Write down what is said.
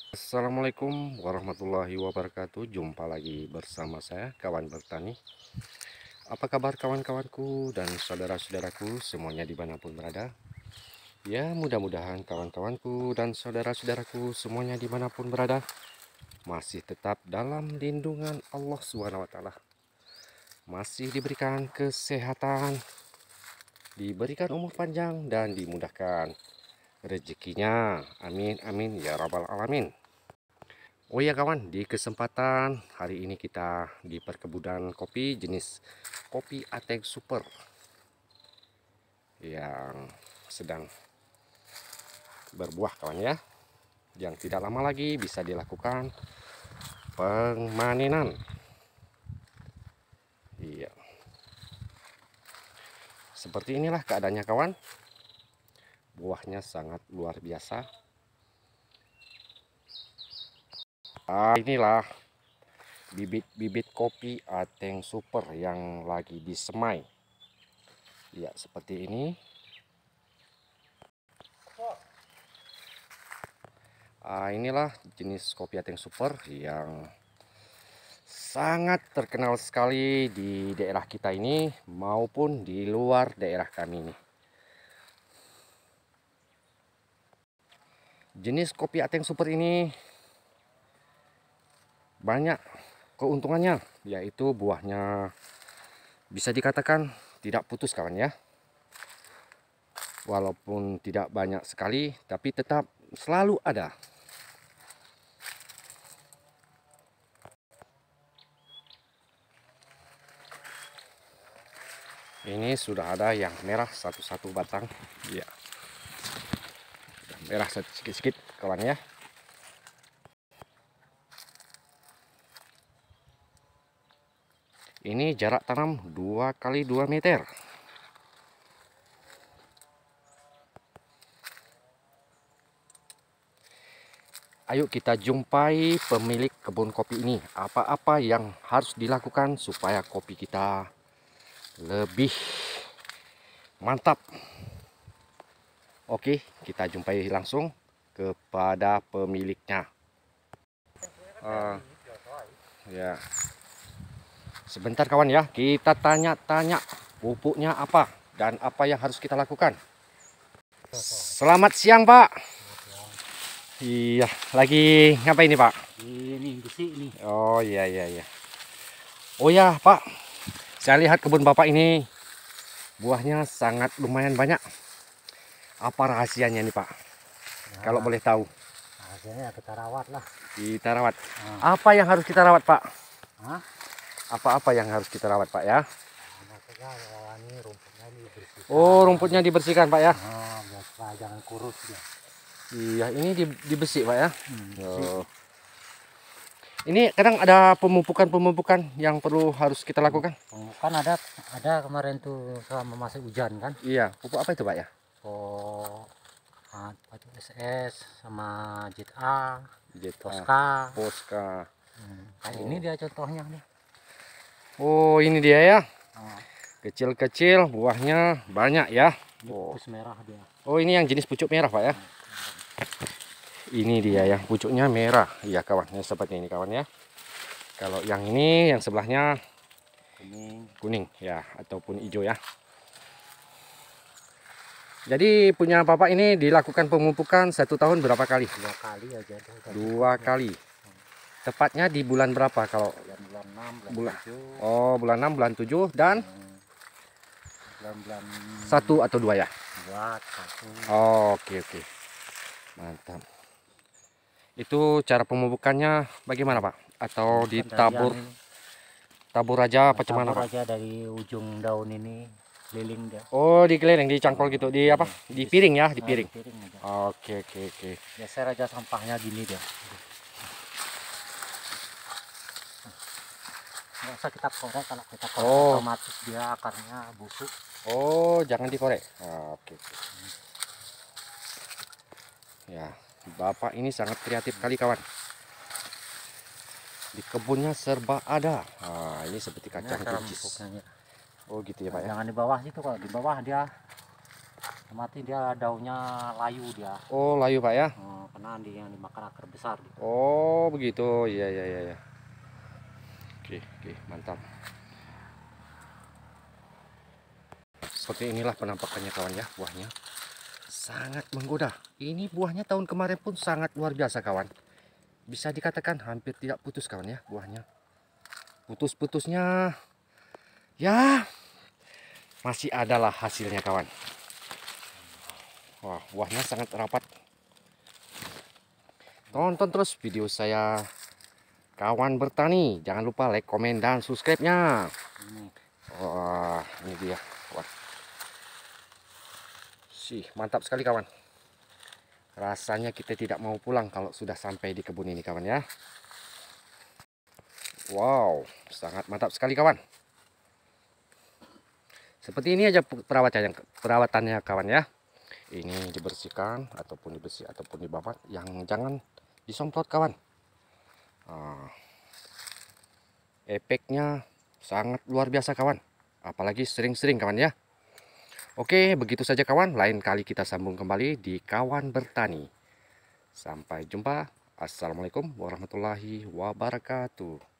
Assalamualaikum warahmatullahi wabarakatuh. Jumpa lagi bersama saya, kawan bertani. Apa kabar kawan-kawanku dan saudara-saudaraku semuanya dimanapun berada? Ya, mudah-mudahan kawan-kawanku dan saudara-saudaraku semuanya dimanapun berada masih tetap dalam lindungan Allah Subhanahu wa Ta'ala. Masih diberikan kesehatan, diberikan umur panjang, dan dimudahkan rezekinya. Amin, amin, ya Rabbal 'Alamin. Oh ya kawan, di kesempatan hari ini kita di perkebunan kopi jenis kopi Ateng Super yang sedang berbuah kawan ya. Yang tidak lama lagi bisa dilakukan pemanenan. Iya. Seperti inilah keadaannya kawan. Buahnya sangat luar biasa. Inilah bibit-bibit kopi Ateng Super yang lagi disemai. Ya, seperti ini. Inilah jenis kopi Ateng Super yang sangat terkenal sekali di daerah kita ini maupun di luar daerah kami ini. Jenis kopi Ateng Super ini banyak keuntungannya, yaitu buahnya bisa dikatakan tidak putus kawan ya. Walaupun tidak banyak sekali, tapi tetap selalu ada. Ini sudah ada yang merah satu-satu batang, ya. Merah sedikit-sedikit kawan ya. Ini jarak tanam 2 kali 2 meter. Ayo kita jumpai pemilik kebun kopi ini. Apa-apa yang harus dilakukan supaya kopi kita lebih mantap. Oke, kita jumpai langsung kepada pemiliknya. Ya, sebentar kawan ya, kita tanya-tanya pupuknya apa dan apa yang harus kita lakukan. Selamat siang Pak. Iya, lagi ngapain ini Pak? Ini besi ini. Oh iya. Oh ya Pak, saya lihat kebun Bapak ini buahnya sangat lumayan banyak. Apa rahasianya nih Pak? Nah, Kalau boleh tahu. hasilnya kita rawat lah. Kita rawat. Apa yang harus kita rawat Pak? Apa-apa yang harus kita rawat Pak ya? Ini rumputnya dibersihkan. Oh, rumputnya dibersihkan Pak ya? Biar jangan kurus ya. Iya, ini dibesik Pak ya. Oh. Ini kadang ada pemupukan yang harus kita lakukan. Kan ada kemarin tuh selama masa hujan kan. Iya, pupuk apa itu Pak ya? Apa tuh SS sama JA, Posca. Kayak ini dia contohnya nih. Oh, ini dia ya. Kecil-kecil, buahnya banyak ya. Pucuk merah dia. Oh, ini yang jenis pucuk merah Pak ya. Ini dia ya, pucuknya merah. Iya kawannya seperti ini kawan ya. Kalau yang ini, yang sebelahnya kuning ya, ataupun hijau ya. Jadi punya Bapak ini dilakukan pemupukan 1 tahun berapa kali? 2 kali aja. 2 kali. Tepatnya di bulan berapa kalau? Bulan 6, bulan 7. Oh, bulan 6, bulan 7 dan bulan 1 atau 2 ya? 1. Oh, oke. Mantap. Itu cara pemupukannya bagaimana Pak? Atau ditabur? Tabur aja apa gimana Pak? Tabur aja dari ujung daun ini, keliling dia. Oh, dikeliling, dicangkol gitu, di apa? Di piring ya, di piring. Di piring aja. Oke. Geser aja sampahnya gini dia. Nggak usah kita korek, kalau kita korek otomatis dia akarnya busuk. Oh, jangan dikorek. Oke. Ya, Bapak ini sangat kreatif kali kawan. Di kebunnya serba ada. Ini seperti kacang kucis. Oh gitu ya Pak ya. Jangan di bawah situ, kalau di bawah dia Mati dia daunnya layu dia. Oh, layu Pak ya. Karena yang dimakan akar besar gitu. Oh, begitu. Iya, iya, iya, iya. Oke, mantap. Seperti inilah penampakannya kawan ya, buahnya. Sangat menggoda. Ini buahnya tahun kemarin pun sangat luar biasa kawan. Bisa dikatakan hampir tidak putus kawan ya buahnya. Putus-putusnya ya masih adalah hasilnya kawan. Wah, buahnya sangat rapat. Tonton terus video saya kawan bertani. Jangan lupa like, komen, dan subscribe-nya. Wah, ini dia. Wah. Mantap sekali kawan. Rasanya kita tidak mau pulang kalau sudah sampai di kebun ini kawan ya. Wow, sangat mantap sekali kawan. Seperti ini aja perawatannya kawan ya. Ini dibersihkan ataupun dibabat, yang jangan disemprot kawan. Efeknya sangat luar biasa kawan, apalagi sering-sering kawan ya. Oke, begitu saja kawan, lain kali kita sambung kembali di Kawan Bertani. Sampai jumpa. Assalamualaikum warahmatullahi wabarakatuh.